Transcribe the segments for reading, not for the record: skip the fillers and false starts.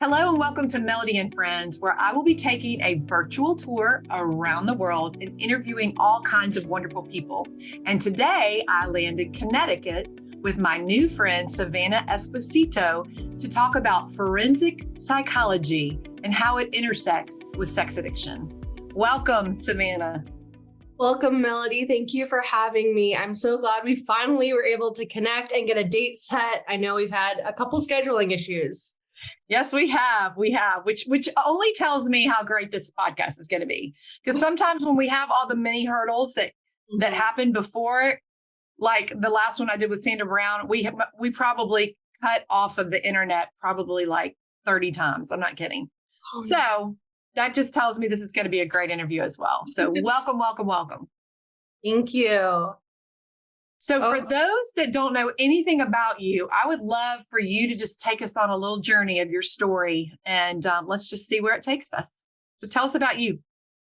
Hello and welcome to Melody and Friends, where I will be taking a virtual tour around the world and interviewing all kinds of wonderful people. And today I landed Connecticut with my new friend, Savannah Esposito, to talk about forensic psychology and how it intersects with sex addiction. Welcome, Savannah. Welcome, Melody. Thank you for having me. I'm so glad we finally were able to connect and get a date set. I know we've had a couple scheduling issues. Yes, we have, which only tells me how great this podcast is going to be. Because sometimes when we have all the many hurdles that happened before, like the last one I did with Sandra Brown, we probably cut off of the internet probably like 30 times. I'm not kidding. So that just tells me this is going to be a great interview as well. So welcome. Thank you. So for those that don't know anything about you, I would love for you to just take us on a little journey of your story, and let's just see where it takes us. So tell us about you.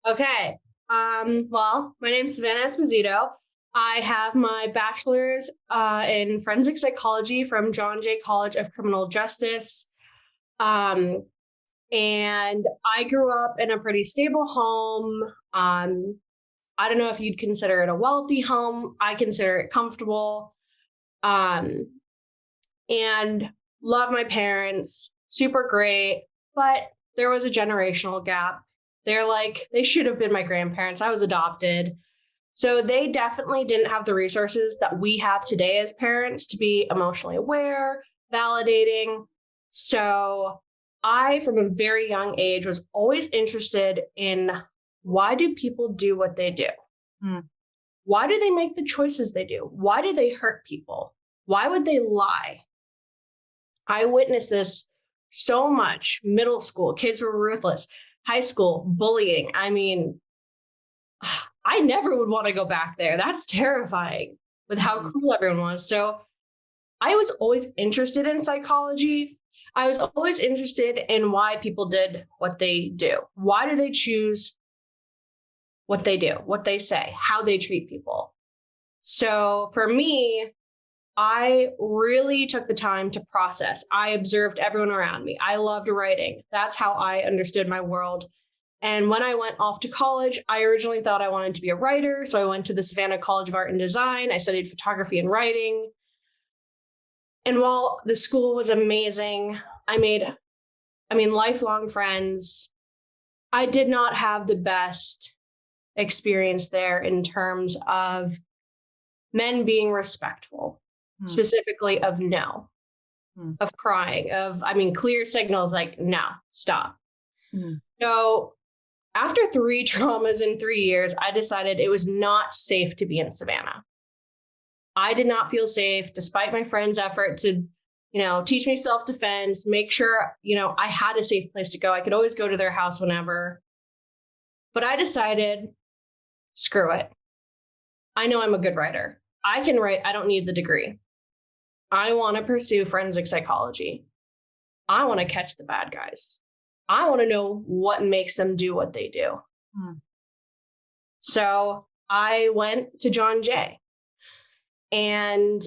Okay. Well, my name's Savannah Esposito. I have my bachelor's in Forensic Psychology from John Jay College of Criminal Justice. And I grew up in a pretty stable home. I don't know if you'd consider it a wealthy home. I consider it comfortable. And love my parents, super great. But there was a generational gap. They should have been my grandparents. I was adopted. So they definitely didn't have the resources that we have today as parents to be emotionally aware, validating. So I, from a very young age, was always interested in why do people do what they do? Why do they make the choices they do? Why do they hurt people? Why would they lie? I witnessed this so much. Middle school, kids were ruthless. High school, bullying. I mean, I never would want to go back there. That's terrifying with how cruel everyone was. So I was always interested in psychology. I was always interested in why people did what they do. Why do they choose what they do, what they say, how they treat people? So for me, I really took the time to process. I observed everyone around me. I loved writing. That's how I understood my world. And when I went off to college, I originally thought I wanted to be a writer. So I went to the Savannah College of Art and Design. I studied photography and writing. And while the school was amazing, I made lifelong friends. I did not have the best experience there in terms of men being respectful, specifically of no, of crying, clear signals like, no, stop. So after 3 traumas in 3 years, I decided it was not safe to be in Savannah. I did not feel safe despite my friends' effort to, teach me self-defense, make sure, I had a safe place to go. I could always go to their house whenever. But I decided, screw it. I know I'm a good writer. I can write. I don't need the degree. I want to pursue forensic psychology. I want to catch the bad guys. I want to know what makes them do what they do. So I went to John Jay. And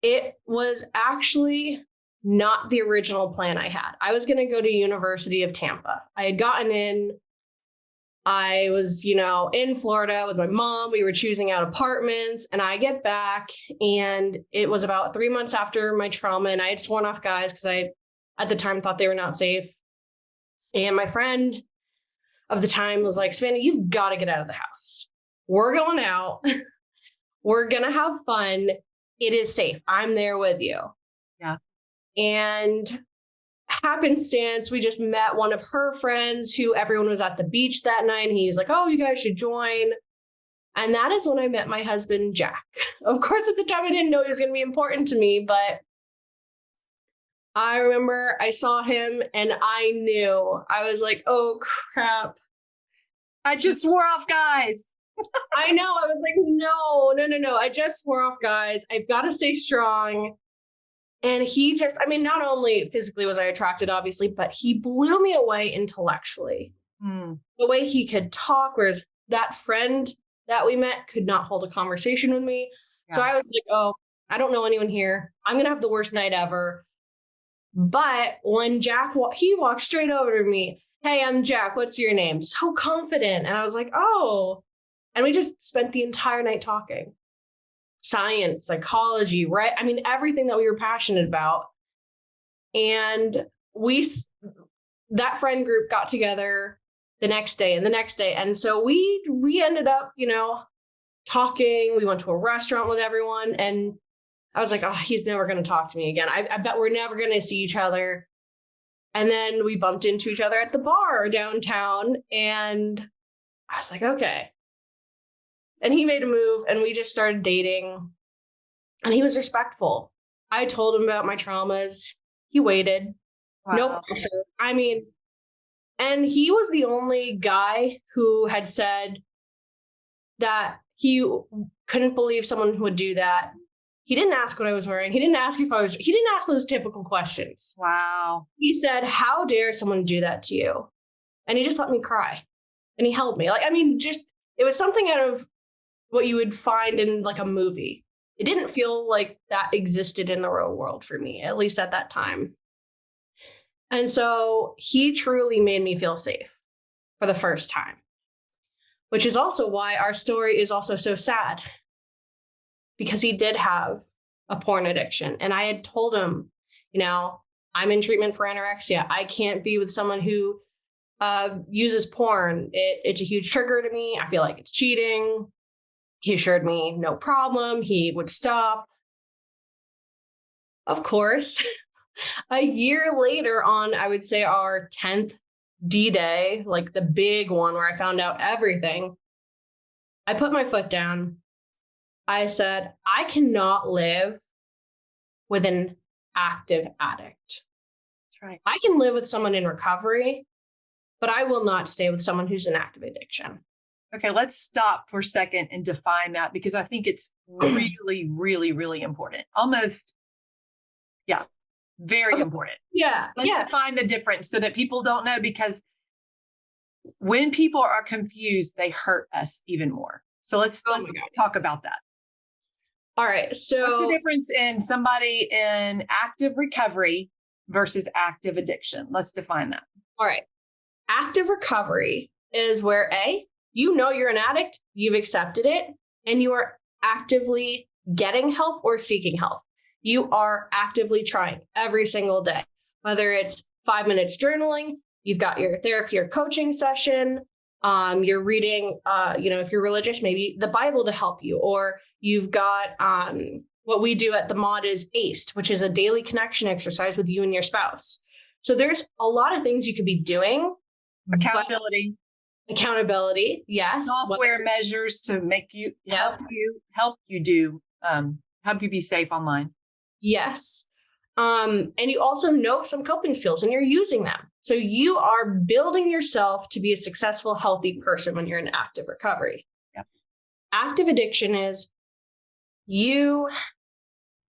it was actually not the original plan I had. I was going to go to University of Tampa. I had gotten in. I was, in Florida with my mom. We were choosing out apartments, and I get back, and it was about 3 months after my trauma, and I had sworn off guys because I, at the time, thought they were not safe. And my friend of the time was like, Savannah, you've got to get out of the house. We're going out. We're going to have fun. It is safe. I'm there with you. Yeah. And happenstance, we just met one of her friends who everyone was at the beach that night. And he's like, oh, you guys should join. And that is when I met my husband, Jack. Of course, at the time, I didn't know he was going to be important to me, but I remember I saw him and I knew. I was like, oh, crap. I just swore off guys. I know. I was like, no. I just swore off guys. I've got to stay strong. And he just, not only physically was I attracted, obviously, but he blew me away intellectually. The way he could talk, whereas that friend that we met could not hold a conversation with me. Yeah. So I was like, oh, I don't know anyone here. I'm going to have the worst night ever. But when he walked straight over to me. Hey, I'm Jack. What's your name? So confident. And I was like, oh. And we just spent the entire night talking. Science, psychology, right? I mean, everything that we were passionate about. And that friend group got together the next day and the next day. And so we ended up, talking. We went to a restaurant with everyone. And I was like, oh, he's never going to talk to me again. I bet we're never going to see each other. And then we bumped into each other at the bar downtown. And I was like, okay. And he made a move and we just started dating. And he was respectful. I told him about my traumas. He waited. Wow. No pressure. I mean, and he was the only guy who had said that he couldn't believe someone would do that. He didn't ask what I was wearing. He didn't ask he didn't ask those typical questions. Wow. He said, how dare someone do that to you? And he just let me cry. And he held me. It was something out of what you would find in like a movie. It didn't feel like that existed in the real world for me, at least at that time. And so he truly made me feel safe for the first time, which is also why our story is also so sad, because he did have a porn addiction. And I had told him, I'm in treatment for anorexia. I can't be with someone who uses porn. It's a huge trigger to me. I feel like it's cheating. He assured me no problem. He would stop. Of course, a year later on, I would say our 10th D-Day, like the big one where I found out everything, I put my foot down. I said, I cannot live with an active addict. That's right. I can live with someone in recovery, but I will not stay with someone who's in active addiction. Okay, let's stop for a second and define that, because I think it's really, really, really important. Almost, very important. Yeah. Let's define the difference so that people don't know, because when people are confused, they hurt us even more. So let's talk about that. All right. So what's the difference in somebody in active recovery versus active addiction? Let's define that. All right. Active recovery is where you're an addict, you've accepted it, and you are actively getting help or seeking help. You are actively trying every single day, whether it's 5 minutes journaling, you've got your therapy or coaching session, you're reading, if you're religious, maybe the Bible to help you, or you've got what we do at the mod is ACE, which is a daily connection exercise with you and your spouse. So there's a lot of things you could be doing. Accountability, yes. Software measures to make you help you be safe online. Yes. And you also know some coping skills and you're using them. So you are building yourself to be a successful, healthy person when you're in active recovery. Yep. Active addiction is you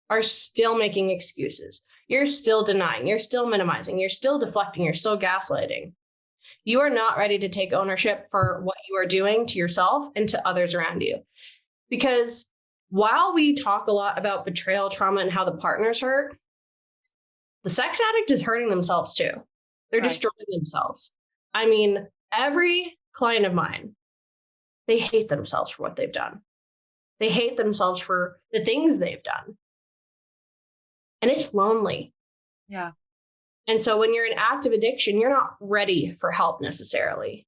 are still making excuses. You're still denying. You're still minimizing. You're still deflecting. You're still gaslighting. You are not ready to take ownership for what you are doing to yourself and to others around you. Because while we talk a lot about betrayal, trauma, and how the partners hurt, the sex addict is hurting themselves too. They're destroying themselves. I mean, every client of mine, they hate themselves for what they've done. They hate themselves for the things they've done. And it's lonely. Yeah. And so when you're in active addiction, you're not ready for help necessarily.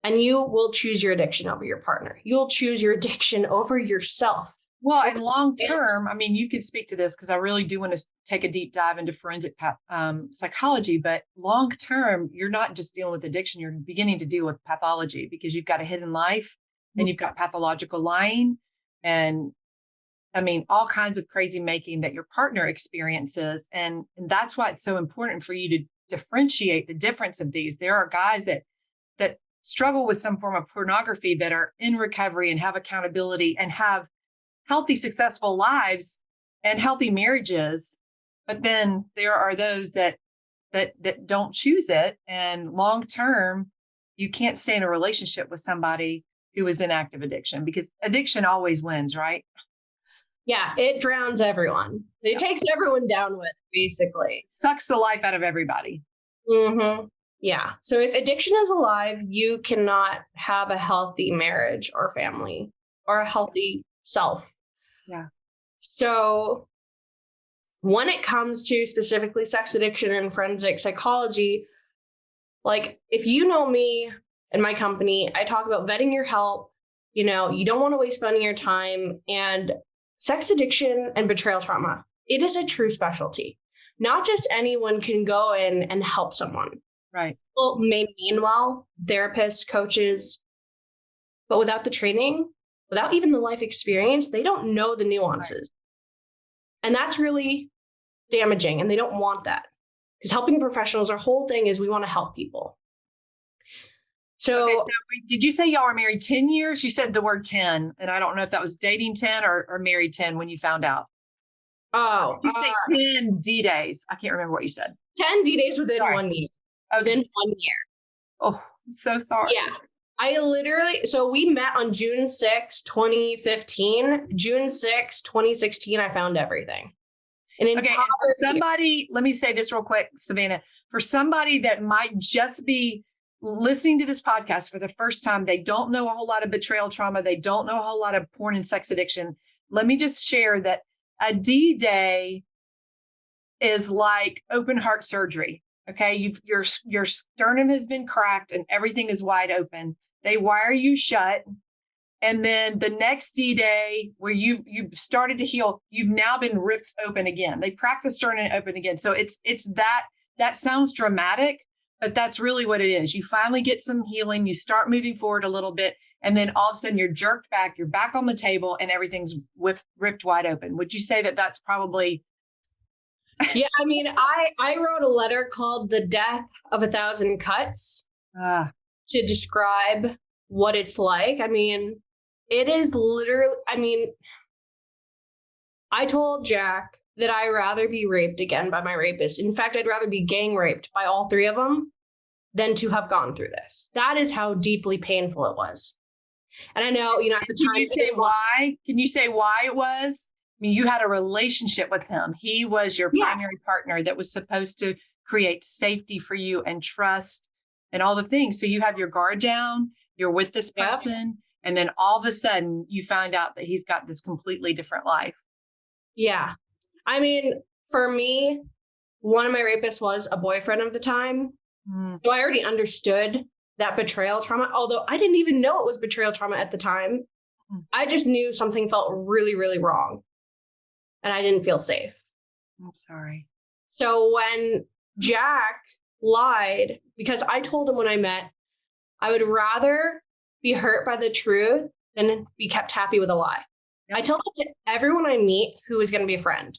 And you will choose your addiction over your partner. You'll choose your addiction over yourself. Well, and long term, I mean, you can speak to this because I really do want to take a deep dive into forensic psychology. But long term, you're not just dealing with addiction. You're beginning to deal with pathology because you've got a hidden life and you've got pathological lying. And I mean, all kinds of crazy making that your partner experiences. And that's why it's so important for you to differentiate the difference of these. There are guys that struggle with some form of pornography that are in recovery and have accountability and have healthy, successful lives and healthy marriages. But then there are those that don't choose it. And long term, you can't stay in a relationship with somebody who is in active addiction because addiction always wins, right? Yeah, it drowns everyone. It takes everyone down with, basically. Sucks the life out of everybody. Mm-hmm. Yeah. So if addiction is alive, you cannot have a healthy marriage or family or a healthy self. Yeah. So when it comes to specifically sex addiction and forensic psychology, like if you know me and my company, I talk about vetting your help. You don't want to waste money or time. And sex addiction and betrayal trauma, it is a true specialty. Not just anyone can go in and help someone. Right. People may mean well, therapists, coaches, but without the training, without even the life experience, they don't know the nuances. Right. And that's really damaging, and they don't want that. Because helping professionals, our whole thing is we want to help people. So did you say y'all were married 10 years? You said the word 10, and I don't know if that was dating 10 or married 10 when you found out. Oh, you say 10 D-days. I can't remember what you said. 10 D-days within 1 year. Within 1 year. Oh, I'm so sorry. Yeah. So we met on June 6, 2015. June 6, 2016, I found everything. And for somebody, let me say this real quick, Savannah. For somebody that might just be listening to this podcast for the first time, they don't know a whole lot of betrayal trauma. They don't know a whole lot of porn and sex addiction. Let me just share that a D-day is like open heart surgery. Okay. Your sternum has been cracked and everything is wide open. They wire you shut. And then the next D-day where you've started to heal, you've now been ripped open again. They crack the sternum open again. So it's that sounds dramatic, but that's really what it is. You finally get some healing. You start moving forward a little bit. And then all of a sudden you're jerked back. You're back on the table and everything's ripped wide open. Would you say that that's probably... Yeah, I mean, I wrote a letter called The Death of 1,000 Cuts to describe what it's like. I mean, it is literally, I told Jack that I'd rather be raped again by my rapist. In fact, I'd rather be gang raped by all three of them than to have gone through this. That is how deeply painful it was. And I know, at the time. Can you say why? Can you say why it was? I mean, you had a relationship with him. He was your primary partner that was supposed to create safety for you and trust and all the things. So you have your guard down, you're with this person, and then all of a sudden you find out that he's got this completely different life. Yeah. I mean, for me, one of my rapists was a boyfriend of the time. So I already understood that betrayal trauma, although I didn't even know it was betrayal trauma at the time. I just knew something felt really, really wrong. And I didn't feel safe. I'm sorry. So when Jack lied, because I told him when I met, I would rather be hurt by the truth than be kept happy with a lie. Yep. I tell that to everyone I meet who is going to be a friend.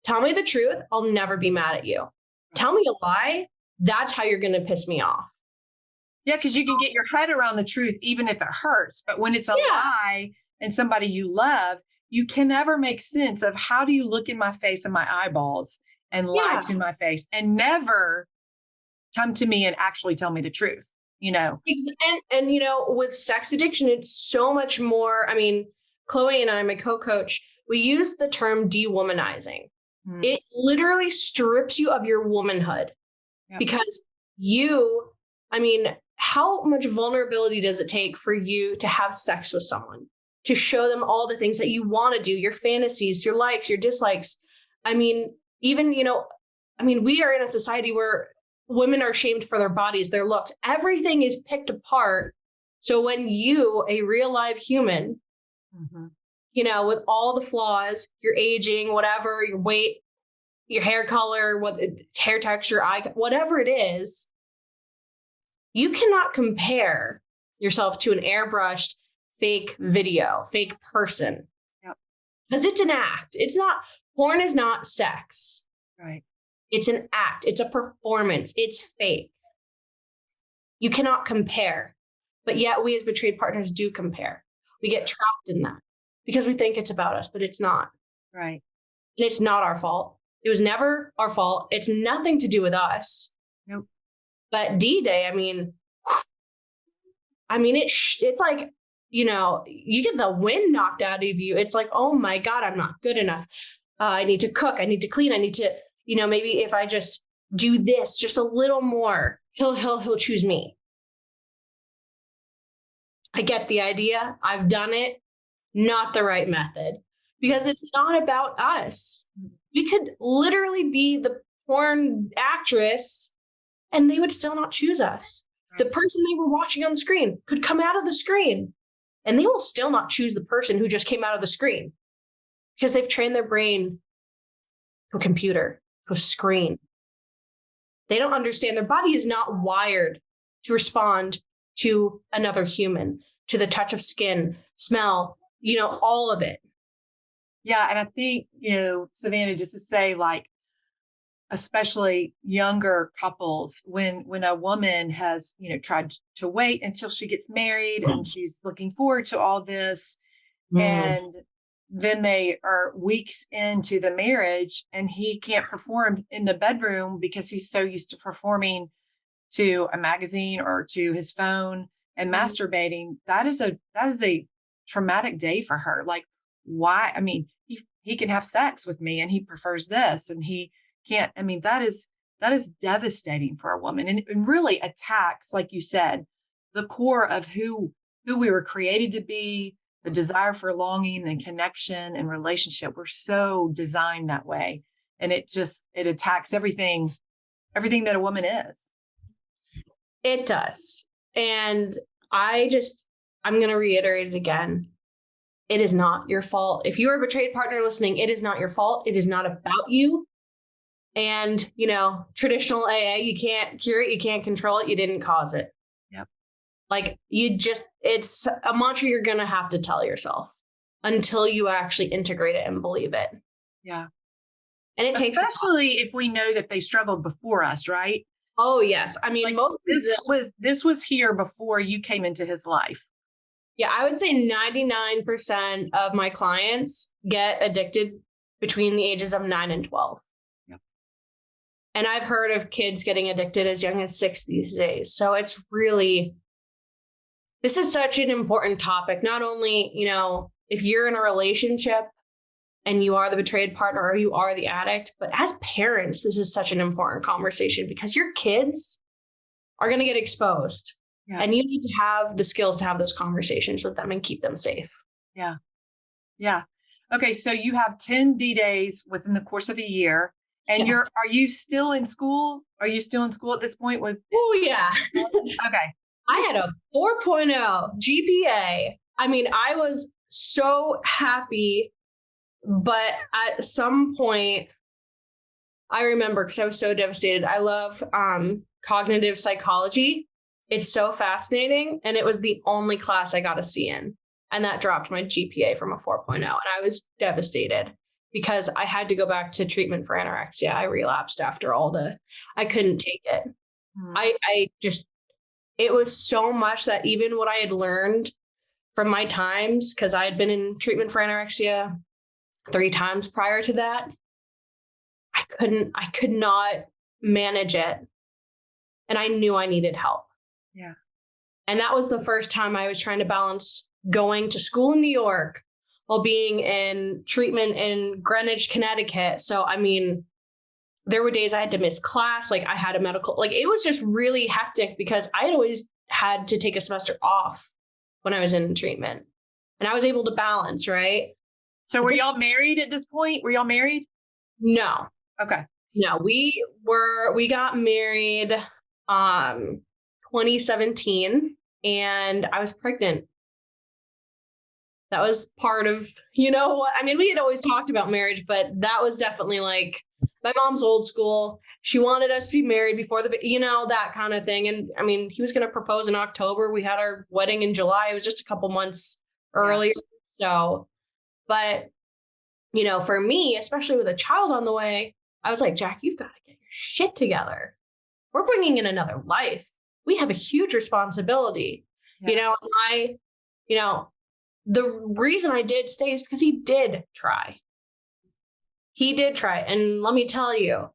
Tell me the truth. I'll never be mad at you. Tell me a lie. That's how you're going to piss me off. Yeah, because you can get your head around the truth, even if it hurts. But when it's a lie and somebody you love, you can never make sense of how do you look in my face and my eyeballs and lie to my face and never come to me and actually tell me the truth, And with sex addiction, it's so much more. I mean, Chloe and I, my co-coach, we use the term dewomanizing. It literally strips you of your womanhood because how much vulnerability does it take for you to have sex with someone? To show them all the things that you want to do, your fantasies, your likes, your dislikes. I mean, even, we are in a society where women are shamed for their bodies, their looks. Everything is picked apart. So when you, a real live human, with all the flaws, your aging, whatever, your weight, your hair color, hair texture, whatever it is, you cannot compare yourself to an airbrushed fake video, fake person. Because it's an act. Porn is not sex. Right. It's an act. It's a performance. It's fake. You cannot compare. But yet we as betrayed partners do compare. We get trapped in that because we think it's about us, but it's not. Right. And it's not our fault. It was never our fault. It's nothing to do with us. Nope. But D-Day, it's like you get the wind knocked out of you. It's like, oh my God, I'm not good enough. I need to cook. I need to clean. I need to, maybe if I just do this just a little more, he'll choose me. I get the idea. I've done it. Not the right method, because it's not about us. We could literally be the porn actress and they would still not choose us. The person they were watching on the screen could come out of the screen and they will still not choose the person who just came out of the screen, because they've trained their brain to a computer, to a screen. They don't understand. Their body is not wired to respond to another human, to the touch of skin, smell, all of it. Yeah. And I think, Savannah, just to say, like, especially younger couples, when a woman has, tried to wait until she gets married and she's looking forward to all this, and then they are weeks into the marriage and he can't perform in the bedroom because he's so used to performing to a magazine or to his phone and masturbating. That is a traumatic day for her. Like, why? I mean, he can have sex with me and he prefers this and he can't. I mean, that is devastating for a woman, and really attacks, like you said, the core of who we were created to be, the desire for longing and connection and relationship. We're so designed that way. And it attacks everything that a woman is. It does. And I'm going to reiterate it again. It is not your fault. If you are a betrayed partner listening, it is not your fault. It is not about you. And, traditional AA, you can't cure it. You can't control it. You didn't cause it. Yep. Like it's a mantra you're going to have to tell yourself until you actually integrate it and believe it. Yeah. And it takes, especially if we know that they struggled before us, right? Oh yes. I mean, like this was here before you came into his life. Yeah. I would say 99% of my clients get addicted between the ages of 9 and 12. And I've heard of kids getting addicted as young as 6 these days. So this is such an important topic. Not only, if you're in a relationship and you are the betrayed partner or you are the addict, but as parents, this is such an important conversation because your kids are going to get exposed. Yeah. And you need to have the skills to have those conversations with them and keep them safe. Yeah. Yeah. Okay. So you have 10 D-days within the course of a year. And yes. Are you still in school? Are you still in school at this point with? Oh, yeah. Okay. I had a 4.0 GPA. I mean, I was so happy, but at some point, I remember because I was so devastated. I love cognitive psychology. It's so fascinating. And it was the only class I got a C in. And that dropped my GPA from a 4.0. And I was devastated, because I had to go back to treatment for anorexia. I relapsed after I couldn't take it. It was so much that even what I had learned from my times, because I had been in treatment for anorexia 3 times prior to that, I could not manage it. And I knew I needed help. Yeah. And that was the first time I was trying to balance going to school in New York while being in treatment in Greenwich, Connecticut. So, I mean, there were days I had to miss class. Like I had a medical, like it was just really hectic because I had always had to take a semester off when I was in treatment, and I was able to balance, right? So were y'all married at this point? Were y'all married? No. Okay. No, we got married 2017, and I was pregnant. That was part of, what I mean, we had always talked about marriage, but that was definitely like my mom's old school. She wanted us to be married before that kind of thing. And I mean, he was going to propose in October. We had our wedding in July. It was just a couple months earlier. So, but, for me, especially with a child on the way, I was like, Jack, you've got to get your shit together. We're bringing in another life. We have a huge responsibility, the reason I did stay is because he did try. He did try. And let me tell you,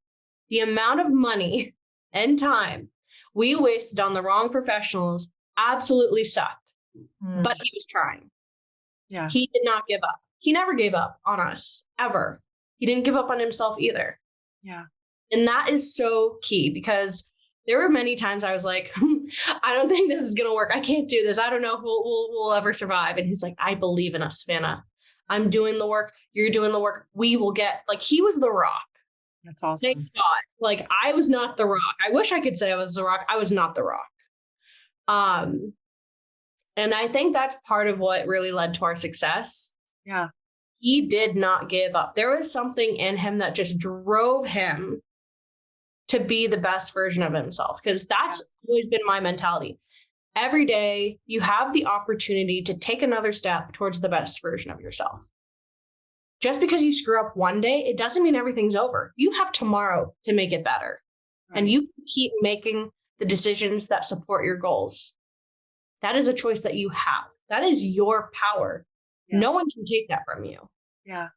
the amount of money and time we wasted on the wrong professionals absolutely sucked. but he was trying. Yeah. He did not give up. He never gave up on us, ever. He didn't give up on himself either. Yeah. And that is so key, because there were many times I was like, I don't think this is going to work. I can't do this. I don't know if we'll ever survive. And he's like, I believe in us, Savannah. I'm doing the work. You're doing the work. We will get, like, he was the rock. That's awesome. Thank God. Like, I was not the rock. I wish I could say I was the rock. I was not the rock. And I think that's part of what really led to our success. Yeah. He did not give up. There was something in him that just drove him to be the best version of himself, because that's always been my mentality. Every day you have the opportunity to take another step towards the best version of yourself. Just because you screw up one day, it doesn't mean everything's over. You have tomorrow to make it better. Right. And you keep making the decisions that support your goals. That is a choice that you have. That is your power. Yeah. No one can take that from you. Yeah.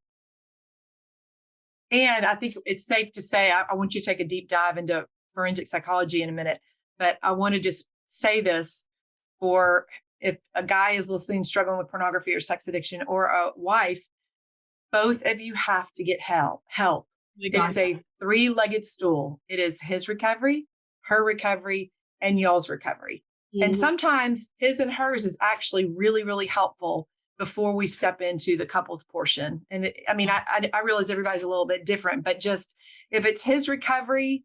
And I think it's safe to say, I want you to take a deep dive into forensic psychology in a minute, but I want to just say this for if a guy is listening, struggling with pornography or sex addiction, or a wife, both of you have to get help. It is a 3-legged stool. It is his recovery, her recovery, and y'all's recovery. Mm-hmm. And sometimes his and hers is actually really, really helpful before we step into the couples portion. And I realize everybody's a little bit different, but just if it's his recovery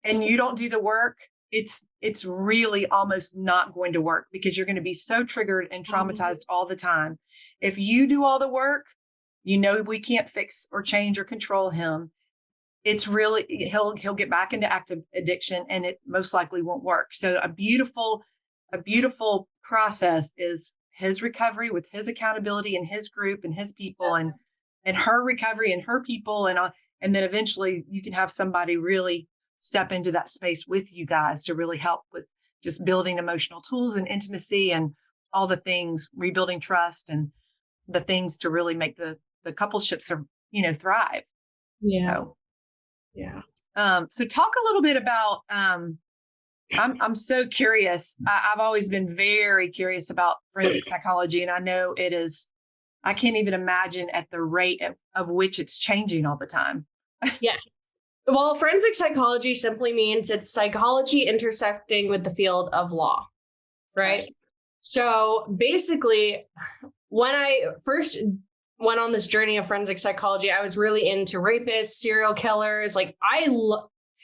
and you don't do the work, it's really almost not going to work, because you're going to be so triggered and traumatized all the time. If you do all the work, we can't fix or change or control him. It's really, he'll get back into active addiction, and it most likely won't work. So a beautiful process is his recovery with his accountability and his group and his people, and her recovery and her people. And then eventually you can have somebody really step into that space with you guys to really help with just building emotional tools and intimacy and all the things, rebuilding trust and the things to really make the coupleships thrive. Yeah. So, yeah. So talk a little bit about, I'm so curious. I've always been very curious about forensic psychology, and I know it is, I can't even imagine at the rate of which it's changing all the time. Yeah. Well, forensic psychology simply means it's psychology intersecting with the field of law, right? So basically, when I first went on this journey of forensic psychology, I was really into rapists, serial killers. Like,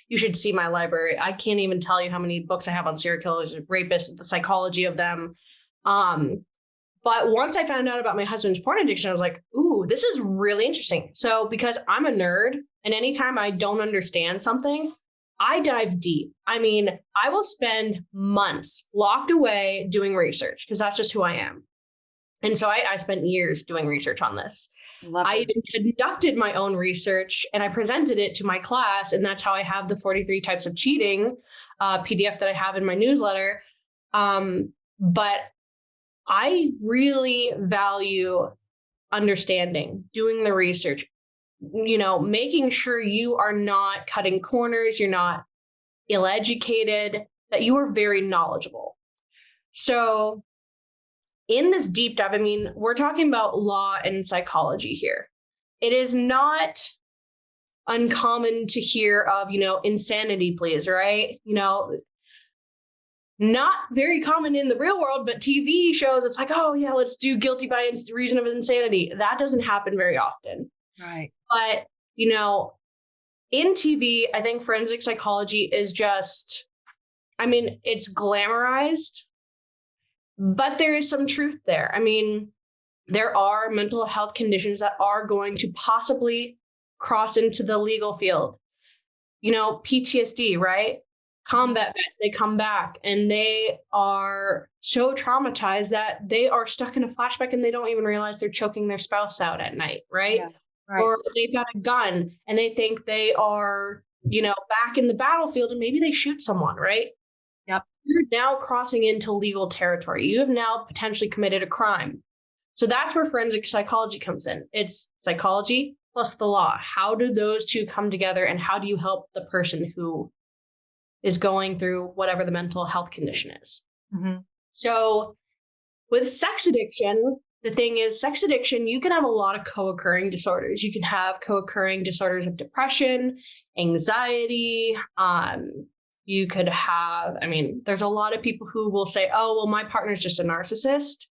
you should see my library. I can't even tell you how many books I have on serial killers, rapists, the psychology of them. But once I found out about my husband's porn addiction, I was like, ooh, this is really interesting. So because I'm a nerd, and anytime I don't understand something, I dive deep. I mean, I will spend months locked away doing research, because that's just who I am. And so I spent years doing research on this. I even conducted my own research, and I presented it to my class. And that's how I have the 43 types of cheating PDF that I have in my newsletter. But I really value understanding, doing the research, making sure you are not cutting corners, you're not ill-educated, that you are very knowledgeable. So in this deep dive, we're talking about law and psychology here. It is not uncommon to hear of, insanity pleas, right? Not very common in the real world, but TV shows, it's like, oh yeah, let's do guilty by reason of insanity. That doesn't happen very often. Right. But, in TV, I think forensic psychology is just, it's glamorized, but there is some truth there. There are mental health conditions that are going to possibly cross into the legal field. PTSD, right? Combat vets, they come back and they are so traumatized that they are stuck in a flashback and they don't even realize they're choking their spouse out at night, right? Yeah, right. Or they've got a gun and they think they are, back in the battlefield, and maybe they shoot someone, right? Yep. You're now crossing into legal territory. You have now potentially committed a crime. So that's where forensic psychology comes in. It's psychology plus the law. How do those two come together, and how do you help the person who is going through whatever the mental health condition is? Mm-hmm. So With sex addiction, the thing is, sex addiction, you can have a lot of co-occurring disorders. You can have co-occurring disorders of depression, anxiety. You could have, there's a lot of people who will say, oh, well, my partner's just a narcissist.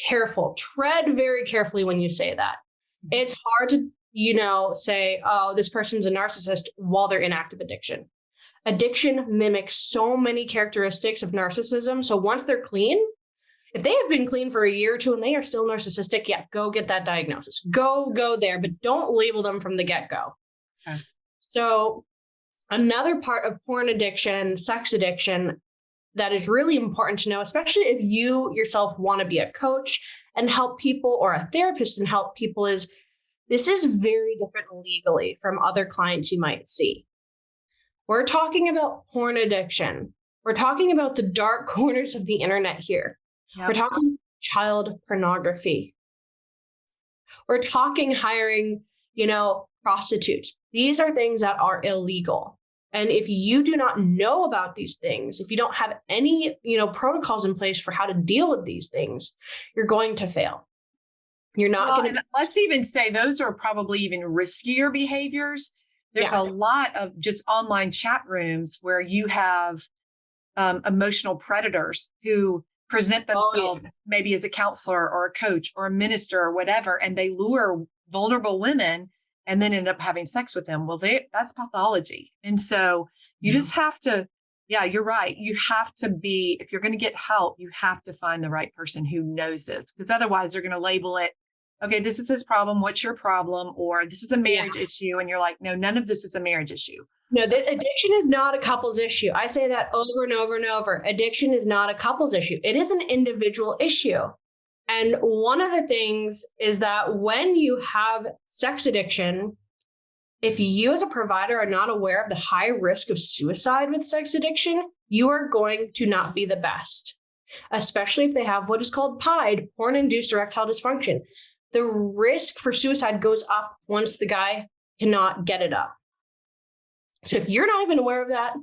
Careful, tread very carefully when you say that. It's hard to, say, oh, this person's a narcissist while they're in active addiction. Addiction mimics so many characteristics of narcissism. So once they're clean, if they have been clean for a year or two and they are still narcissistic, go get that diagnosis. Go there, but don't label them from the get-go. Okay. So another part of porn addiction, sex addiction, that is really important to know, especially if you yourself want to be a coach and help people, or a therapist and help people, is this is very different legally from other clients you might see. We're talking about porn addiction. We're talking about the dark corners of the internet here. Yep. We're talking child pornography. We're talking hiring, prostitutes. These are things that are illegal. And if you do not know about these things, if you don't have any, protocols in place for how to deal with these things, you're going to fail. You're not going to. Let's even say those are probably even riskier behaviors. There's a lot of just online chat rooms where you have emotional predators who present themselves maybe as a counselor or a coach or a minister or whatever, and they lure vulnerable women and then end up having sex with them. Well, that's pathology. And so you just have to, you're right. You have to be, if you're going to get help, you have to find the right person who knows this, because otherwise they're going to label it, okay, this is his problem. What's your problem? Or this is a marriage issue. And you're like, no, none of this is a marriage issue. No, the addiction is not a couple's issue. I say that over and over and over. Addiction is not a couple's issue. It is an individual issue. And one of the things is that when you have sex addiction, if you as a provider are not aware of the high risk of suicide with sex addiction, you are going to not be the best, especially if they have what is called PIDE, porn-induced erectile dysfunction. The risk for suicide goes up once the guy cannot get it up. So if you're not even aware of that,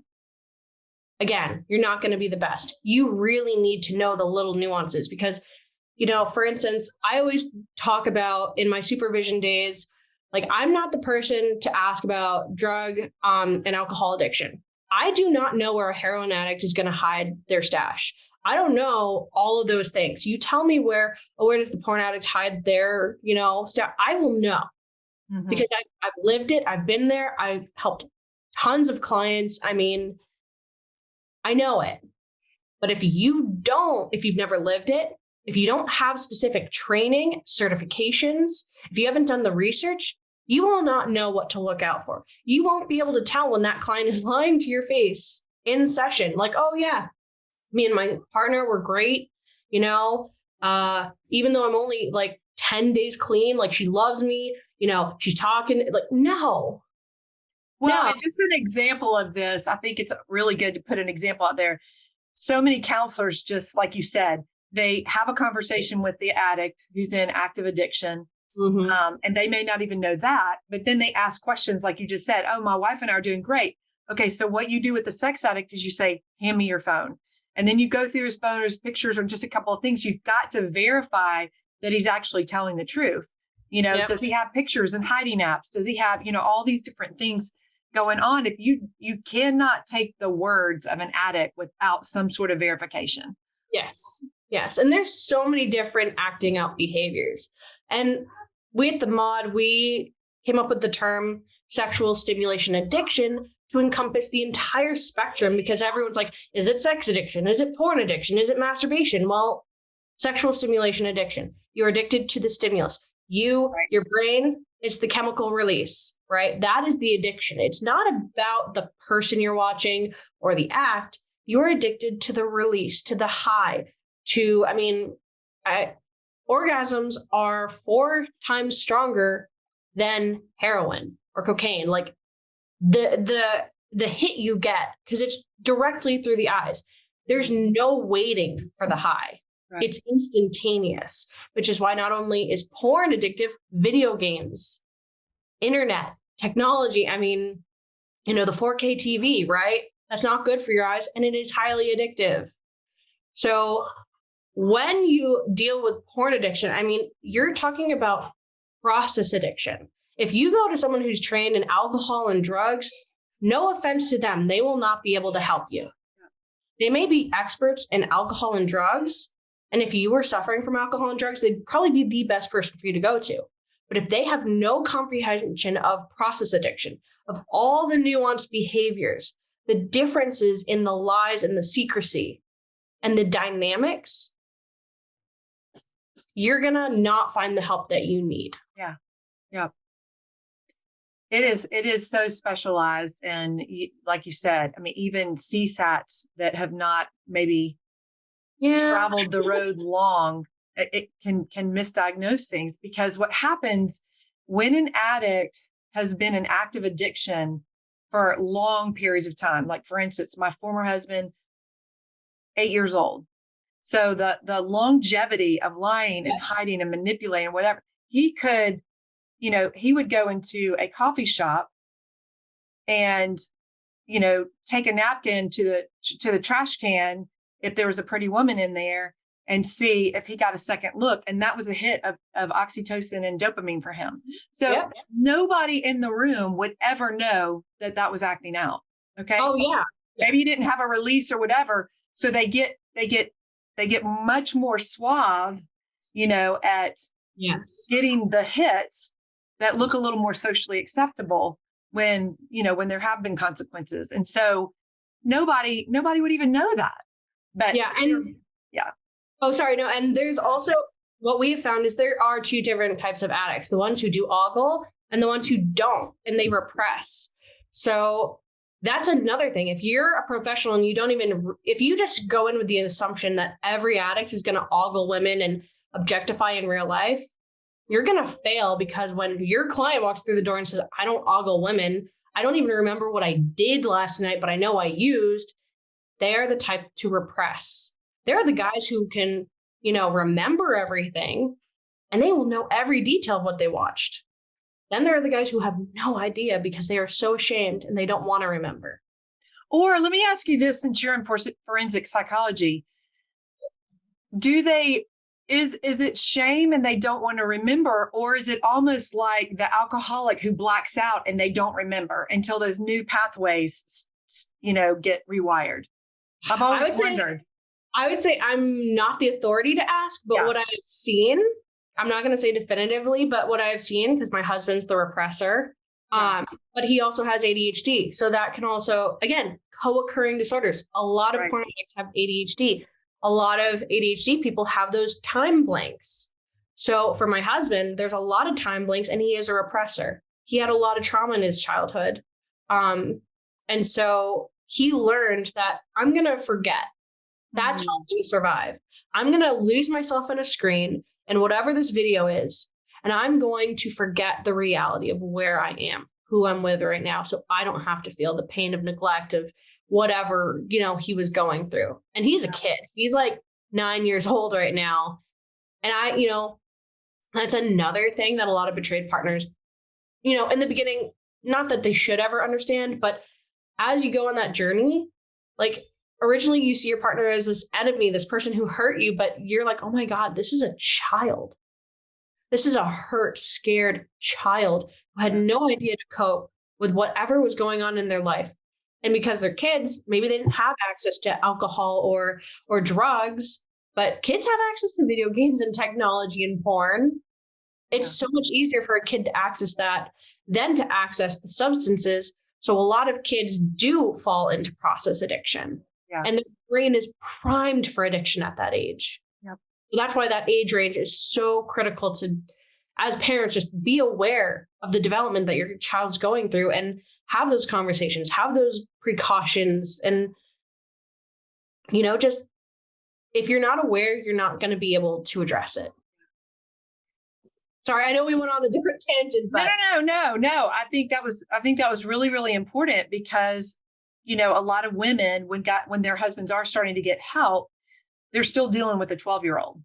again, you're not going to be the best. You really need to know the little nuances because, for instance, I always talk about in my supervision days, like I'm not the person to ask about drug and alcohol addiction. I do not know where a heroin addict is going to hide their stash. I don't know all of those things. You tell me where does the porn addict hide their, stash? I will know because I've lived it. I've been there. I've helped tons of clients. I know it. But if you've never lived it, if you don't have specific training, certifications, if you haven't done the research, you will not know what to look out for. You won't be able to tell when that client is lying to your face in session. Like, oh yeah, me and my partner were great. Even though I'm only like 10 days clean, like she loves me, she's talking like, no. Well, and just an example of this, I think it's really good to put an example out there. So many counselors, just like you said, they have a conversation with the addict who's in active addiction. And they may not even know that, but then they ask questions like you just said, oh, my wife and I are doing great. Okay, so what you do with the sex addict is you say, hand me your phone. And then you go through his phone, his pictures, or just a couple of things. You've got to verify that he's actually telling the truth. Does he have pictures and hiding apps? Does he have, all these different things going on? If you cannot take the words of an addict without some sort of verification. Yes. And there's so many different acting out behaviors. And we at the mod, we came up with the term sexual stimulation addiction to encompass the entire spectrum because everyone's like, is it sex addiction? Is it porn addiction? Is it masturbation? Well, sexual stimulation addiction. You're addicted to the stimulus. Your brain, it's the chemical release, right? That is the addiction. It's not about the person you're watching or the act. You're addicted to the release, to the high, orgasms are 4 times stronger than heroin or cocaine. Like the hit you get, because it's directly through the eyes. There's no waiting for the high. Right. It's instantaneous, which is why not only is porn addictive, video games, internet, technology. The 4K TV, right? That's not good for your eyes, and it is highly addictive. So when you deal with porn addiction, I mean, you're talking about process addiction. If you go to someone who's trained in alcohol and drugs, no offense to them, they will not be able to help you. They may be experts in alcohol and drugs. And if you were suffering from alcohol and drugs, they'd probably be the best person for you to go to. But if they have no comprehension of process addiction, of all the nuanced behaviors, the differences in the lies and the secrecy and the dynamics, you're going to not find the help that you need. Yeah. Yeah. It is so specialized. And like you said, I mean, even CSATs that have not maybe traveled the road long, it can misdiagnose things, because what happens when an addict has been in active addiction for long periods of time, like for instance, my former husband, 8 years old. So the longevity of lying and hiding and manipulating, whatever, he could, he would go into a coffee shop and, take a napkin to the trash can if there was a pretty woman in there, and see if he got a second look. And that was a hit of oxytocin and dopamine for him. So nobody in the room would ever know that was acting out. Okay. Oh yeah. Maybe he didn't have a release or whatever. So they get much more suave, at getting the hits that look a little more socially acceptable when there have been consequences. And so nobody would even know that. But Oh, sorry. No. And there's also what we've found is there are two different types of addicts, the ones who do ogle and the ones who don't, and they repress. So that's another thing. If you're a professional and if you just go in with the assumption that every addict is going to ogle women and objectify in real life, you're going to fail, because when your client walks through the door and says, I don't ogle women, I don't even remember what I did last night, but I know I used, they are the type to repress. They're the guys who can, remember everything, and they will know every detail of what they watched. Then there are the guys who have no idea because they are so ashamed and they don't want to remember. Or let me ask you this, since you're in forensic psychology, is it shame and they don't want to remember, or is it almost like the alcoholic who blacks out and they don't remember until those new pathways, get rewired? I've always wondered. I would say I'm not the authority to ask, but what I've seen, I'm not going to say definitively, but what I've seen, because my husband's the repressor, but he also has ADHD. So that can also, again, co-occurring disorders. A lot of porn addicts have ADHD. A lot of ADHD people have those time blanks. So for my husband, there's a lot of time blanks, and he is a repressor. He had a lot of trauma in his childhood. And so he learned that I'm going to forget. That's how you survive. I'm going to lose myself in a screen and whatever this video is, and I'm going to forget the reality of where I am, who I'm with right now, so I don't have to feel the pain of neglect of whatever, he was going through. And he's a kid. He's like 9 years old right now. And that's another thing that a lot of betrayed partners, in the beginning, not that they should ever understand, but as you go on that journey, like, originally you see your partner as this enemy, this person who hurt you, but you're like, oh my God, this is a child. This is a hurt, scared child who had no idea to cope with whatever was going on in their life. And because they're kids, maybe they didn't have access to alcohol or drugs, but kids have access to video games and technology and porn. It's so much easier for a kid to access that than to access the substances. So a lot of kids do fall into process addiction. Yeah. And the brain is primed for addiction at that age. Yep. So that's why that age range is so critical to, as parents, just be aware of the development that your child's going through and have those conversations, have those precautions. And, just if you're not aware, you're not going to be able to address it. Sorry, I know we went on a different tangent, but no. I think that was really, really important, because a lot of women, when their husbands are starting to get help, they're still dealing with a 12-year-old,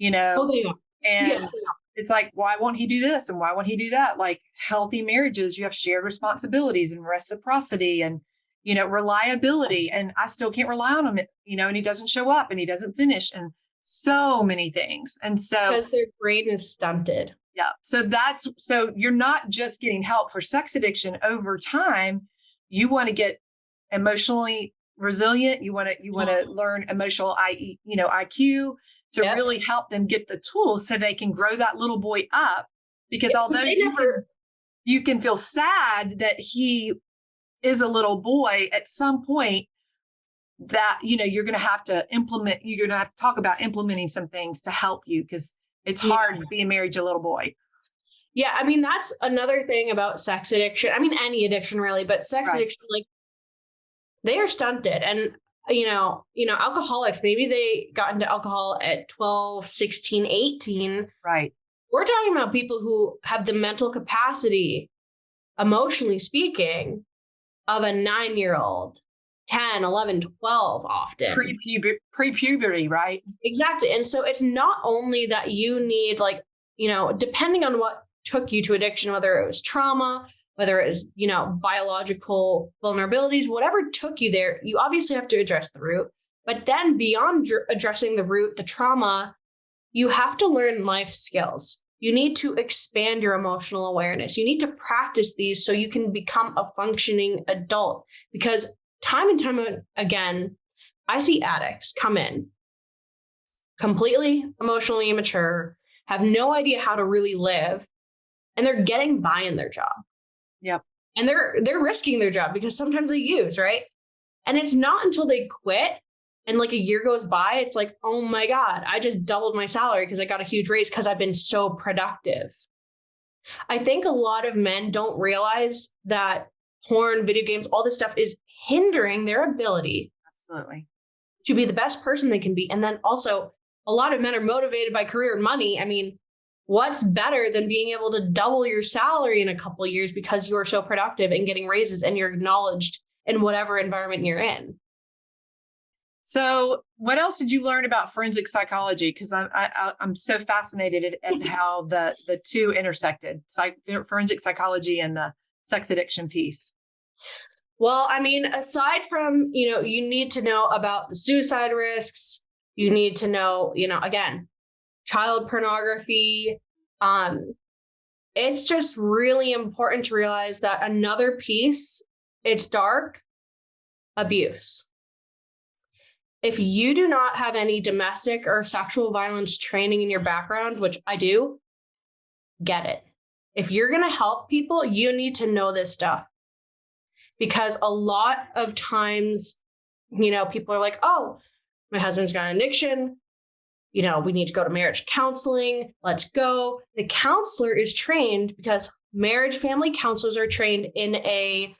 Oh, they are. And it's like, why won't he do this? And why won't he do that? Like, healthy marriages, you have shared responsibilities and reciprocity. And, reliability, and I still can't rely on him, and he doesn't show up and he doesn't finish, and so many things. And so because their brain is stunted. yeah. So you're not just getting help for sex addiction over time. You want to get emotionally resilient. You want to learn emotional IQ to really help them get the tools so they can grow that little boy up. Because although you can feel sad that he is a little boy, at some point that, you're going to have to talk about implementing some things to help you, because it's hard being married to a little boy. Yeah. I mean, that's another thing about sex addiction. I mean, any addiction really, but sex addiction, like, they are stunted. And, alcoholics, maybe they got into alcohol at 12, 16, 18. Right. We're talking about people who have the mental capacity, emotionally speaking, of a 9-year-old, 10, 11, 12 often. Pre-puberty, right? Exactly. And so it's not only that you need, like, depending on what took you to addiction, whether it was trauma, whether it was, biological vulnerabilities, whatever took you there, you obviously have to address the root. But then beyond addressing the root, the trauma, you have to learn life skills. You need to expand your emotional awareness. You need to practice these so you can become a functioning adult. Because time and time again, I see addicts come in completely emotionally immature, have no idea how to really live, and they're getting by in their job. Yep. And they're risking their job because sometimes they use, right? And it's not until they quit and like a year goes by, it's like, oh my God, I just doubled my salary because I got a huge raise because I've been so productive. I think a lot of men don't realize that porn, video games, all this stuff is hindering their ability absolutely to be the best person they can be. And then also a lot of men are motivated by career and money. I mean, what's better than being able to double your salary in a couple of years because you are so productive and getting raises and you're acknowledged in whatever environment you're in? So what else did you learn about forensic psychology? Because I'm so fascinated at how the two intersected, forensic psychology and the sex addiction piece. Well, I mean, aside from, you need to know about the suicide risks, you need to know, again, child pornography. It's just really important to realize that another piece, it's dark, abuse. If you do not have any domestic or sexual violence training in your background, which I do, get it. If you're going to help people, you need to know this stuff. Because a lot of times, people are like, oh, my husband's got an addiction. We need to go to marriage counseling. Let's go. The counselor is trained because marriage family counselors are trained in a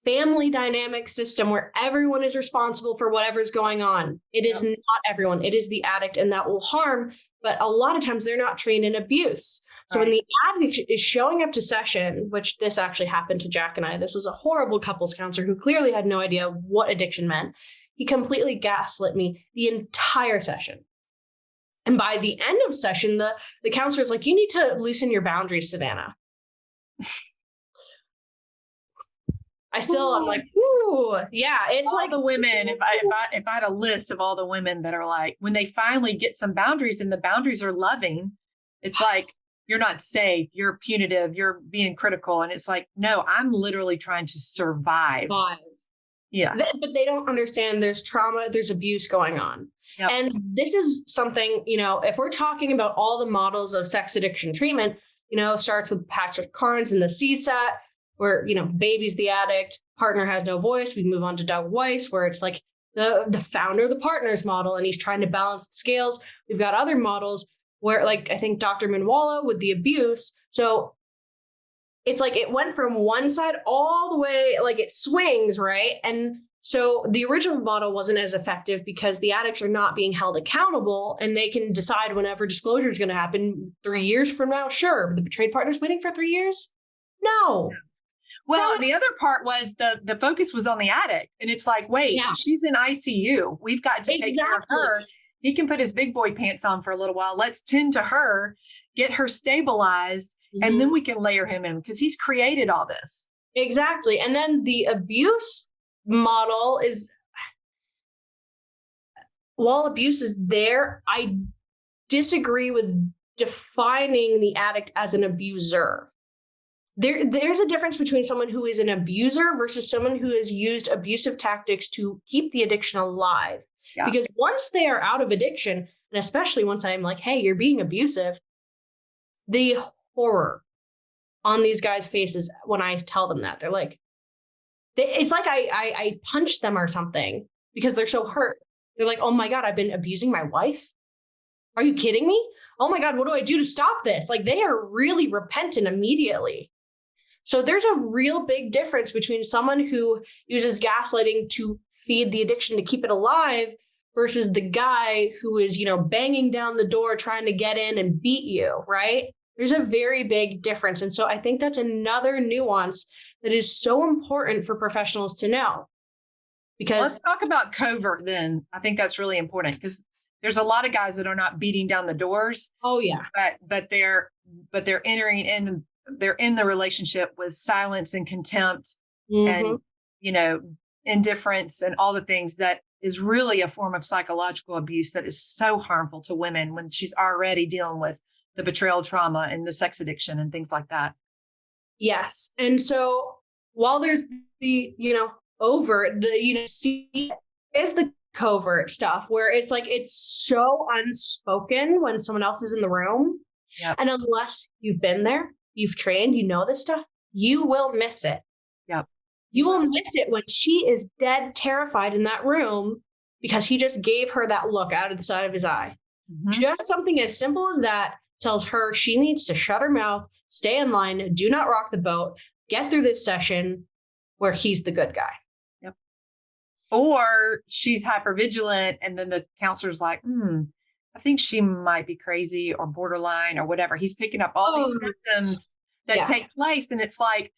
family dynamic system where everyone is responsible for whatever's going on. It is not everyone. It is the addict, and that will harm. But a lot of times they're not trained in abuse. So when the addict is showing up to session, which this actually happened to Jack and I, this was a horrible couples counselor who clearly had no idea what addiction meant. He completely gaslit me the entire session. And by the end of session, the counselor's like, you need to loosen your boundaries, Savannah. I'm like, ooh, yeah. It's all like the women, if I had a list of all the women that are like, when they finally get some boundaries and the boundaries are loving, it's like, you're not safe, you're punitive, you're being critical. And it's like, no, I'm literally trying to survive. Yeah. But they don't understand there's trauma, there's abuse going on. Yep. And this is something, if we're talking about all the models of sex addiction treatment, starts with Patrick Carnes and the CSAT, where, baby's the addict, partner has no voice. We move on to Doug Weiss, where it's like the founder of the partners model, and he's trying to balance the scales. We've got other models where, like, I think Dr. Minwalla with the abuse. So it's like it went from one side all the way, like it swings, right? And so the original model wasn't as effective because the addicts are not being held accountable, and they can decide whenever disclosure is going to happen 3 years from now. Sure. The betrayed partner's waiting for 3 years? No. Well, the other part was the focus was on the addict. And it's like, wait, she's in ICU. We've got to take care of her. He can put his big boy pants on for a little while. Let's tend to her, get her stabilized, and then we can layer him in because he's created all this. Exactly. And then the abuse model is, while abuse is there, I disagree with defining the addict as an abuser. There's a difference between someone who is an abuser versus someone who has used abusive tactics to keep the addiction alive. Yeah. Because once they are out of addiction, and especially once I'm like, hey, you're being abusive, the horror on these guys' faces when I tell them that, they're like, it's like I punched them or something because they're so hurt. They're like, oh my God, I've been abusing my wife. Are you kidding me? Oh my God, what do I do to stop this? Like, they are really repentant immediately. So there's a real big difference between someone who uses gaslighting to feed the addiction to keep it alive versus the guy who is, you know, banging down the door trying to get in and beat you, right? There's a very big difference. And so I think that's another nuance that is so important for professionals to know. Because let's talk about covert then. I think that's really important because there's a lot of guys that are not beating down the doors. Oh yeah. But they're entering in, they're in the relationship with silence and contempt and, you know, indifference and all the things that is really a form of psychological abuse that is so harmful to women when she's already dealing with the betrayal trauma and the sex addiction and things like that. Yes. And so while there's the, you know, overt, the, you know, see is the covert stuff where it's like, it's so unspoken when someone else is in the room. Yep. And unless you've been there, you've trained, you know this stuff, you will miss it. Yep. You will miss it when she is dead terrified in that room because he just gave her that look out of the side of his eye. Just something as simple as that tells her she needs to shut her mouth, stay in line, do not rock the boat, get through this session where he's the good guy. Yep. Or she's hypervigilant and then the counselor's like, I think she might be crazy or borderline or whatever. He's picking up all these symptoms that take place. And it's like,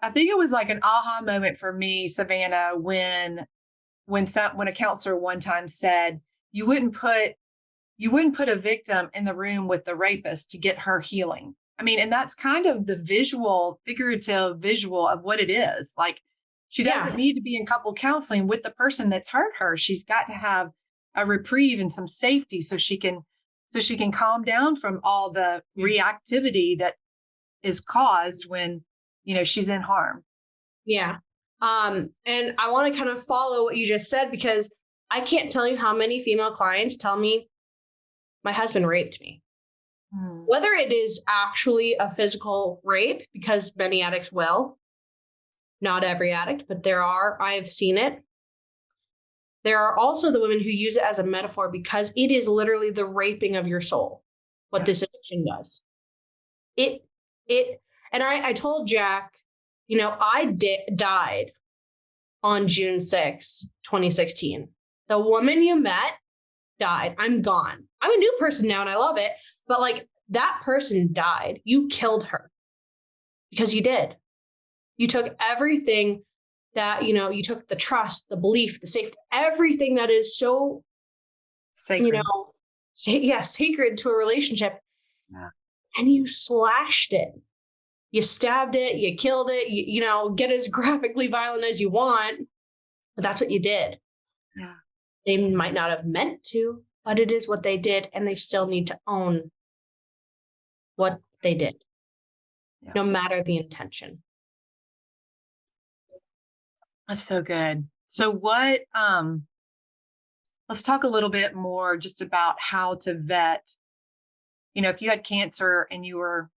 I think it was like an aha moment for me, Savannah, when a counselor one time said, you wouldn't put a victim in the room with the rapist to get her healing. I mean, and that's kind of the figurative visual of what it is. Like, she doesn't need to be in couple counseling with the person that's hurt her. She's got to have a reprieve and some safety so she can calm down from all the reactivity that is caused when, you know, she's in harm. Yeah. And I want to kind of follow what you just said, because I can't tell you how many female clients tell me my husband raped me. Whether it is actually a physical rape, because many addicts will, not every addict, but I have seen it. There are also the women who use it as a metaphor because it is literally the raping of your soul, what this addiction does. And I told Jack, you know, I died on June 6, 2016. The woman you met died. I'm gone. I'm a new person now and I love it. But like, that person died. You killed her because you did. You took everything that, you know, you took the trust, the belief, the safety, everything that is so sacred, you know, sacred to a relationship. Yeah. And you slashed it. You stabbed it, you killed it, you know, get as graphically violent as you want. But that's what you did. Yeah. They might not have meant to, but it is what they did. And they still need to own what they did, no matter the intention. That's so good. So what, let's talk a little bit more just about how to vet, you know, if you had cancer and you were,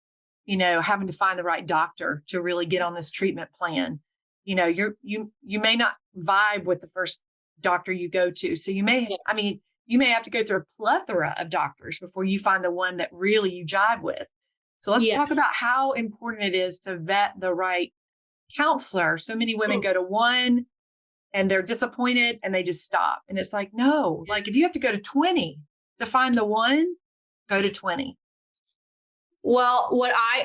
you know, having to find the right doctor to really get on this treatment plan, you know, you may not vibe with the first doctor you go to. So you may have to go through a plethora of doctors before you find the one that really you jive with. So let's talk about how important it is to vet the right counselor. So many women go to one and they're disappointed and they just stop. And it's like, no, like if you have to go to 20 to find the one, go to 20. Well,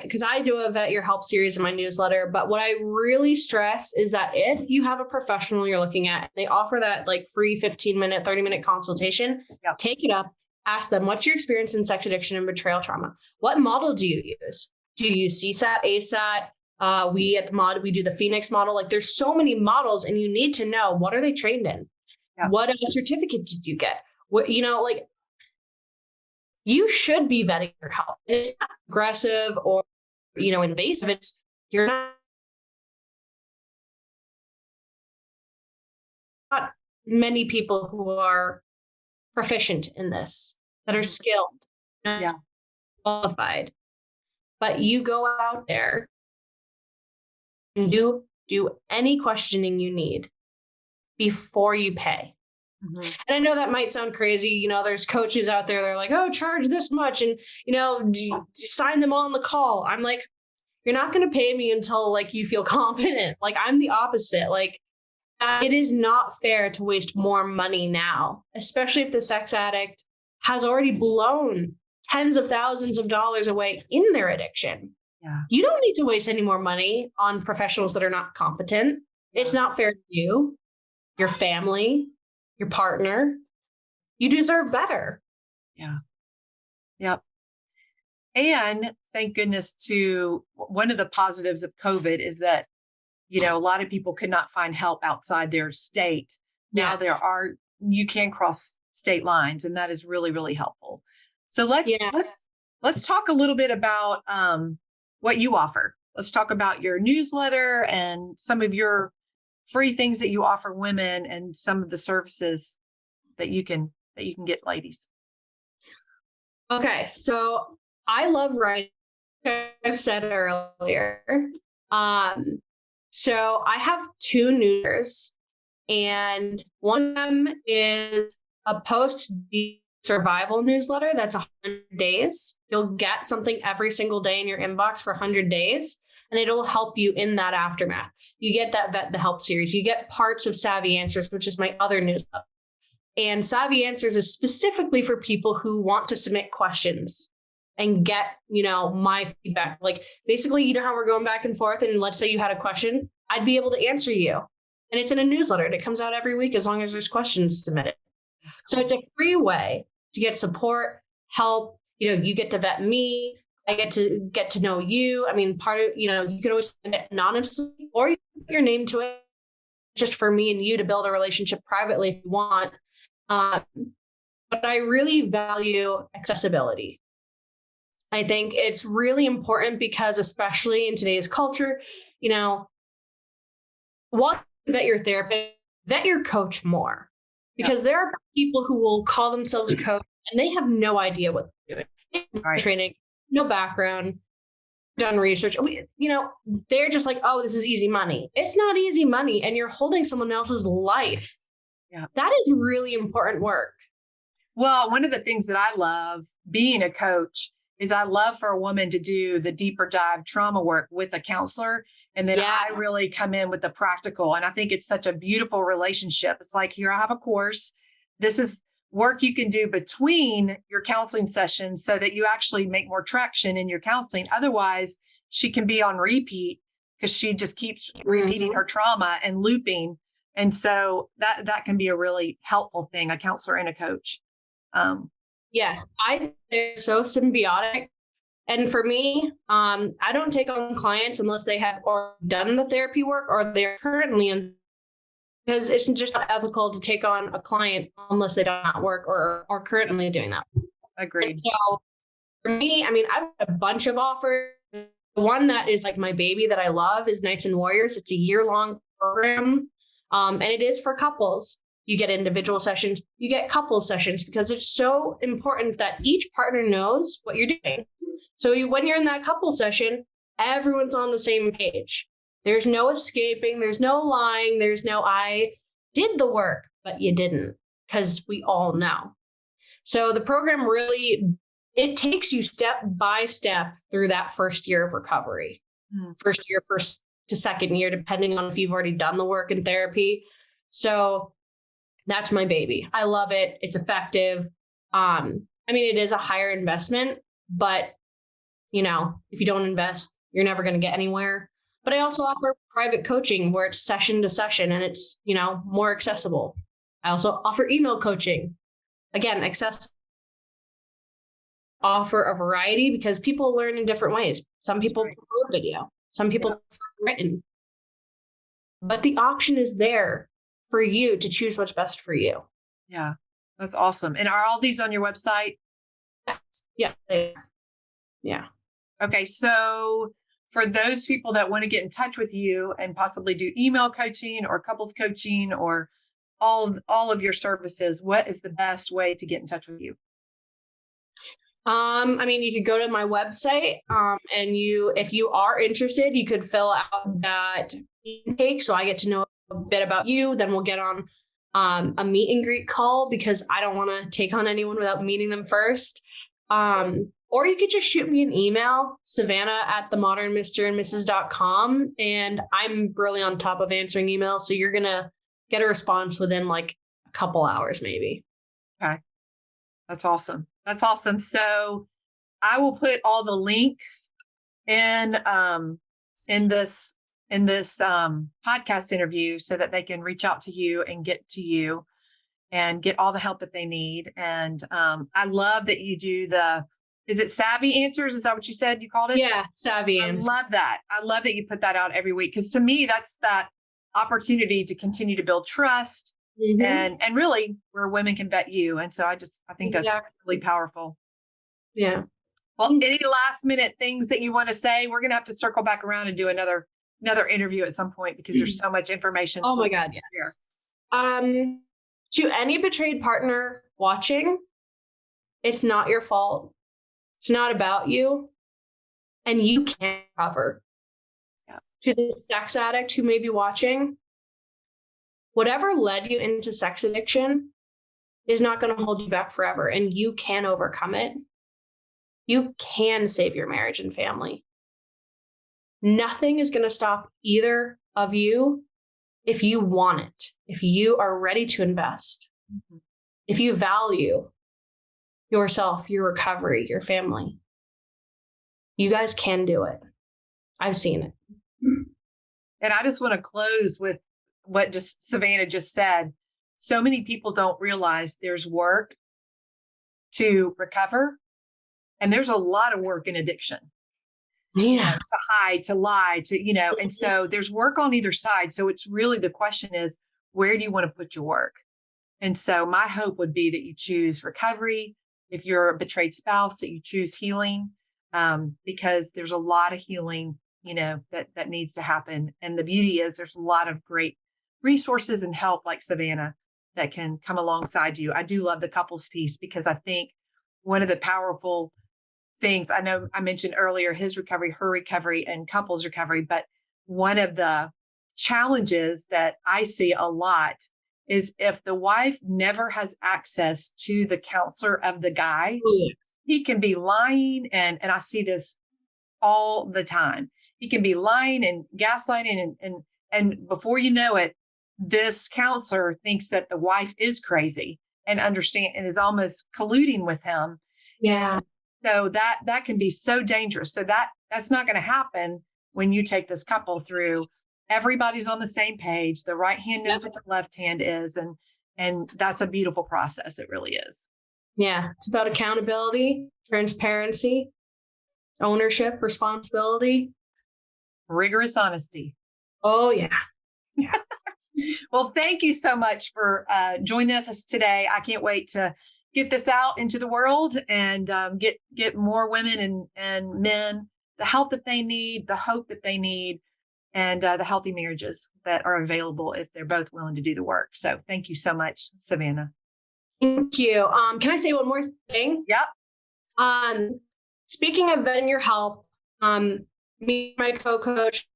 because I do a Vet Your Help series in my newsletter, but what I really stress is that if you have a professional you're looking at, they offer that like free 15-minute, 30-minute consultation, take it up, ask them, what's your experience in sex addiction and betrayal trauma? What model do you use? Do you use CSAT, ASAT? We at the mod, we do the Phoenix model. Like there's so many models and you need to know, what are they trained in? Yeah. What certificate did you get? What, like you should be vetting your health. It's not aggressive or, invasive. It's, you're not many people who are proficient in this, that are skilled, qualified, but you go out there and you do any questioning you need before you pay. Mm-hmm. And I know that might sound crazy. There's coaches out there, they're like, oh, charge this much. And, sign them on the call. I'm like, you're not going to pay me until like you feel confident. Like I'm the opposite. Like it is not fair to waste more money now, especially if the sex addict has already blown tens of thousands of dollars away in their addiction. Yeah. You don't need to waste any more money on professionals that are not competent. Yeah. It's not fair to you, your family, your partner. You deserve better. Yeah. Yep. And thank goodness to one of the positives of COVID is that, a lot of people could not find help outside their state. Now you can cross state lines, and that is really, really helpful. So let's talk a little bit about what you offer. Let's talk about your newsletter and some of your free things that you offer women and some of the services that you can get ladies. Okay. So I love writing. I've said earlier. So I have 2 newsletters, and one of them is a post survival newsletter. That's 100 days. You'll get something every single day in your inbox for 100 days, and it'll help you in that aftermath. You get that Vet the Help series. You get parts of Savvy Answers, which is my other newsletter. And Savvy Answers is specifically for people who want to submit questions and get, my feedback. Like basically, how we're going back and forth, and let's say you had a question, I'd be able to answer you. And it's in a newsletter, and it comes out every week as long as there's questions submitted. Cool. So it's a free way to get support, help. You get to vet me. I get to know you. I mean, part of, you can always send it anonymously, or you put your name to it, just for me and you to build a relationship privately if you want. But I really value accessibility. I think it's really important because, especially in today's culture, vet your therapist, vet your coach more, because there are people who will call themselves a coach and they have no idea what they're doing. Right. Training, no background, done research. They're just like, oh, this is easy money. It's not easy money, and you're holding someone else's life. Yeah, that is really important work. Well, one of the things that I love being a coach is I love for a woman to do the deeper dive trauma work with a counselor. And then I really come in with the practical. And I think it's such a beautiful relationship. It's like, here, I have a course. This is work you can do between your counseling sessions so that you actually make more traction in your counseling. Otherwise, she can be on repeat because she just keeps repeating her trauma and looping. And so that can be a really helpful thing, a counselor and a coach. Yes, I think they're so symbiotic. And for me, I don't take on clients unless they have or done the therapy work or they're currently in, because it's just not ethical to take on a client unless they don't work or are currently doing that. Agreed. And so for me, I mean, I've got a bunch of offers. The one that is like my baby that I love is Knights and Warriors. It's a year-long program, and it is for couples. You get individual sessions, you get couple sessions, because it's so important that each partner knows what you're doing. So when you're in that couple session, everyone's on the same page. There's no escaping. There's no lying. There's no, I did the work, but you didn't, because we all know. So the program really, it takes you step by step through that first year of recovery. First year, first to second year, depending on if you've already done the work in therapy. So that's my baby. I love it. It's effective. I mean, it is a higher investment, but if you don't invest, you're never going to get anywhere. But I also offer private coaching where it's session to session and it's, more accessible. I also offer email coaching. Again, offer a variety because people learn in different ways. Some people prefer video. Some people prefer written. But the option is there for you to choose what's best for you. Yeah, that's awesome. And are all these on your website? Yeah. They are. Yeah. Okay, so for those people that want to get in touch with you and possibly do email coaching or couples coaching or all of your services, what is the best way to get in touch with you? I mean, you could go to my website, and if you are interested, you could fill out that intake so I get to know a bit about you. Then we'll get on a meet and greet call because I don't want to take on anyone without meeting them first. Or you could just shoot me an email, savannah@themodernmrandmrs.com. And I'm really on top of answering emails. So you're going to get a response within like a couple hours, maybe. Okay. That's awesome. That's awesome. So I will put all the links in this podcast interview so that they can reach out to you and get to you and get all the help that they need. And I love that you do is it Savvy Answers? Is that what you said you called it? Yeah, Savvy Answers. I love that. I love that you put that out every week because to me, that's that opportunity to continue to build trust. Mm-hmm. And really where women can vet you. And so I think that's really powerful. Yeah. Well, any last minute things that you want to say? We're going to have to circle back around and do another interview at some point because there's so much information. Oh my God. Yes. To any betrayed partner watching, it's not your fault. It's not about you. And you can't recover. Yeah. To the sex addict who may be watching, whatever led you into sex addiction is not going to hold you back forever, and you can overcome it. You can save your marriage and family. Nothing is going to stop either of you if you want it, if you are ready to invest, if you value yourself, your recovery, your family. You guys can do it. I've seen it. And I just want to close with what just Savannah just said. So many people don't realize there's work to recover. And there's a lot of work in addiction. Yeah. To hide, to lie, and so there's work on either side. So it's really, the question is, where do you want to put your work? And so my hope would be that you choose recovery. If you're a betrayed spouse, that you choose healing, because there's a lot of healing, that needs to happen. And the beauty is there's a lot of great resources and help like Savannah that can come alongside you. I do love the couples piece because I think one of the powerful things, I know I mentioned earlier, his recovery, her recovery, and couples recovery, but one of the challenges that I see a lot is if the wife never has access to the counselor of the guy, he can be lying. And I see this all the time. He can be lying and gaslighting and before you know it, this counselor thinks that the wife is crazy and is almost colluding with him. Yeah. So that can be so dangerous. So that's not going to happen when you take this couple through. Everybody's on the same page. The right hand knows what the left hand is. And that's a beautiful process. It really is. Yeah. It's about accountability, transparency, ownership, responsibility. Rigorous honesty. Oh, yeah. Yeah. Well, thank you so much for joining us today. I can't wait to get this out into the world and get more women and men the help that they need, the hope that they need, and the healthy marriages that are available if they're both willing to do the work. So thank you so much, Savannah. Thank you. Can I say one more thing? Yep. Speaking of vetting your help, me and my co-coach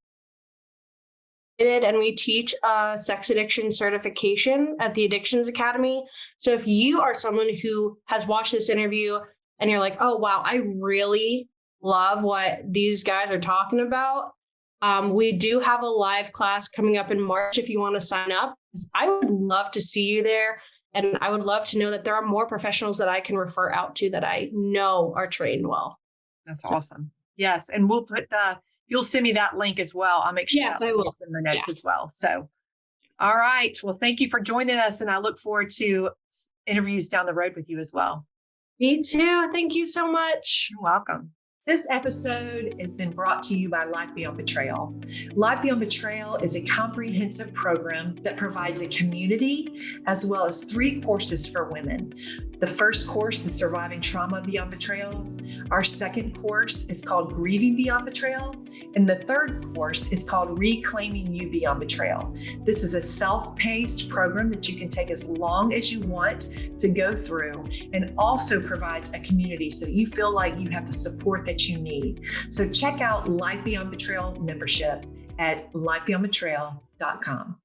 and we teach a sex addiction certification at the Addictions Academy. So if you are someone who has watched this interview and you're like, oh, wow, I really love what these guys are talking about, we do have a live class coming up in March if you want to sign up. I would love to see you there. And I would love to know that there are more professionals that I can refer out to that I know are trained well. That's awesome. Yes. And we'll put you'll send me that link as well. I'll make sure I will. In the notes as well. So, all right. Well, thank you for joining us. And I look forward to interviews down the road with you as well. Me too. Thank you so much. You're welcome. This episode has been brought to you by Life Beyond Betrayal. Life Beyond Betrayal is a comprehensive program that provides a community as well as 3 courses for women. The first course is Surviving Trauma Beyond Betrayal. Our second course is called Grieving Beyond Betrayal. And the third course is called Reclaiming You Beyond Betrayal. This is a self-paced program that you can take as long as you want to go through, and also provides a community so you feel like you have the support that you need. So check out Life Beyond Betrayal membership at lifebeyondbetrayal.com.